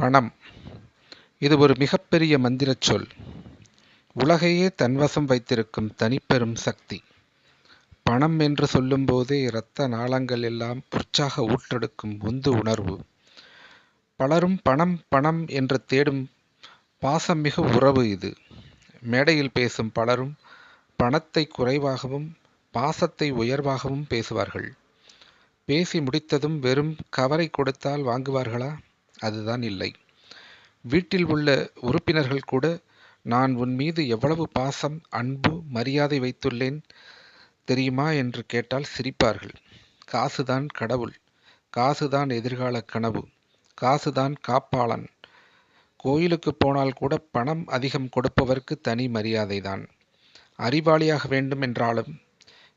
பணம் இது ஒரு மிகப்பெரிய மந்திரச் சொல். உலகையே தன்வசம் வைத்திருக்கும் தனிப்பெரும் சக்தி. பணம் என்று சொல்லும்போதே இரத்த நாளங்கள் எல்லாம் உற்சாக ஊற்றெடுக்கும் உந்து உணர்வு. பலரும் பணம் பணம் என்று தேடும் பாசமிகு உறவு இது. மேடையில் பேசும் பலரும் பணத்தை குறைவாகவும் பாசத்தை உயர்வாகவும் பேசுவார்கள். பேசி முடித்ததும் வெறும் கவரை கொடுத்தால் வாங்குவார்களா? அதுதான் இல்லை. வீட்டில் உள்ள உறுப்பினர்கள் கூட நான் உன் மீது எவ்வளவு பாசம், அன்பு, மரியாதை வைத்துள்ளேன் தெரியுமா என்று கேட்டால் சிரிப்பார்கள். காசுதான் கடவுள், காசுதான் எதிர்கால கனவு, காசுதான் காப்பாளன். கோயிலுக்கு போனால் கூட பணம் அதிகம் கொடுப்பவர்க்கு தனி மரியாதைதான். அறிவாளியாக வேண்டும் என்றாலும்,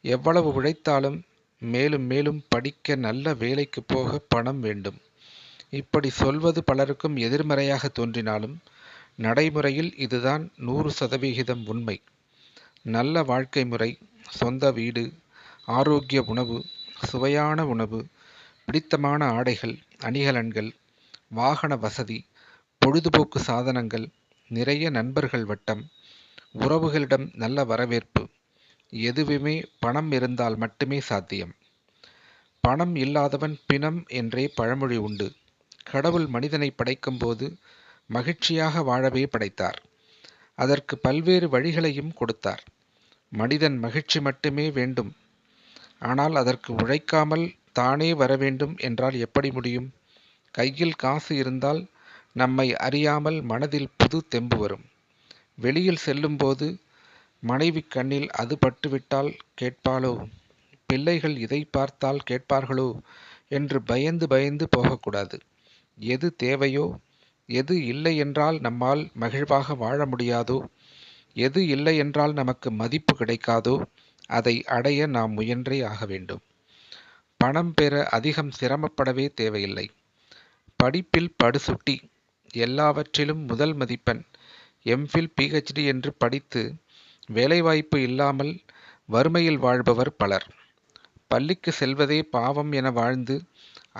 எவ்வளவு உழைத்தாலும், மேலும் மேலும் படிக்க நல்ல வேலைக்கு போக பணம் வேண்டும். இப்படி சொல்வது பலருக்கும் எதிர்மறையாக தோன்றினாலும் நடைமுறையில் இதுதான் 100% உண்மை. நல்ல வாழ்க்கை முறை, சொந்த வீடு, ஆரோக்கிய உணவு, சுவையான உணவு, பிடித்தமான ஆடைகள், அணிகலன்கள், வாகன வசதி, பொழுதுபோக்கு சாதனங்கள், நிறைய நண்பர்கள் வட்டம், உறவுகளிடம் நல்ல வரவேற்பு, எதுவுமே பணம் இருந்தால் மட்டுமே சாத்தியம். பணம் இல்லாதவன் பிணம் என்றே பழமொழி உண்டு. கடவுள் மனிதனை படைக்கும்போது மகிழ்ச்சியாக வாழவே படைத்தார். அதற்கு பல்வேறு வழிகளையும் கொடுத்தார். மனிதன் மகிழ்ச்சி மட்டுமே வேண்டும். ஆனால் அதற்கு உழைக்காமல் தானே வர வேண்டும் என்றால் எப்படி முடியும்? கையில் காசு இருந்தால் நம்மை அறியாமல் மனதில் புது தெம்பு வரும். வெளியில் செல்லும்போது மனைவி கண்ணில் அது பட்டுவிட்டால் கேட்பாளோ, பிள்ளைகள் இதை பார்த்தால் கேட்பார்களோ என்று பயந்து பயந்து போகக்கூடாது. எது தேவையோ, எது இல்லை என்றால் நம்மால் மகிழ்வாக வாழ முடியாதோ, எது இல்லை என்றால் நமக்கு மதிப்பு கிடைக்காதோ, அதை அடைய நாம் முயன்றே ஆக வேண்டும். பணம் பெற அதிகம் சிரமப்படவே தேவையில்லை. படிப்பில் படுசுட்டி, எல்லாவற்றிலும் முதல் மதிப்பெண், எம்ஃபில், PhD என்று படித்து வேலைவாய்ப்பு இல்லாமல் வறுமையில் வாழ்பவர் பலர். பள்ளிக்கு செல்வதே பாவம் என வாழ்ந்து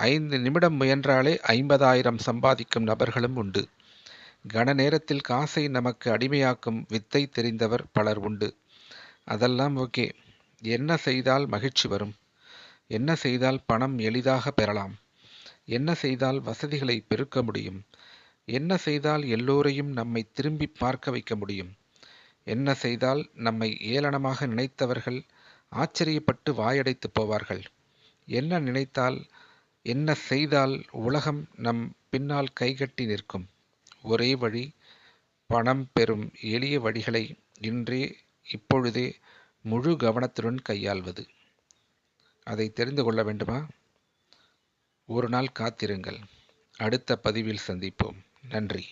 5 நிமிடம் முயன்றாலே 50,000 சம்பாதிக்கும் நபர்களும் உண்டு. கன நேரத்தில் காசை நமக்கு அடிமையாக்கும் வித்தை தெரிந்தவர் பலர் உண்டு. அதெல்லாம் ஓகே. என்ன செய்தால் மகிழ்ச்சி வரும்? என்ன செய்தால் பணம் எளிதாக பெறலாம்? என்ன செய்தால் வசதிகளை பெருக்க முடியும்? என்ன செய்தால் எல்லோரையும் நம்மை திரும்பி பார்க்க வைக்க முடியும்? என்ன செய்தால் நம்மை ஏளனமாக நினைத்தவர்கள் ஆச்சரியப்பட்டு வாயடைத்து போவார்கள்? என்ன நினைத்தால், என்ன செய்தால் உலகம் நம் பின்னால் கைகட்டி நிற்கும்? ஒரே வழி, பணம் பெறும் எளிய வழிகளை இப்பொழுதே முழு கவனத்துடன் கையாள்வது. அதை தெரிந்து கொள்ள வேண்டுமா? ஒரு நாள் காத்திருங்கள். அடுத்த பதிவில் சந்திப்போம். நன்றி.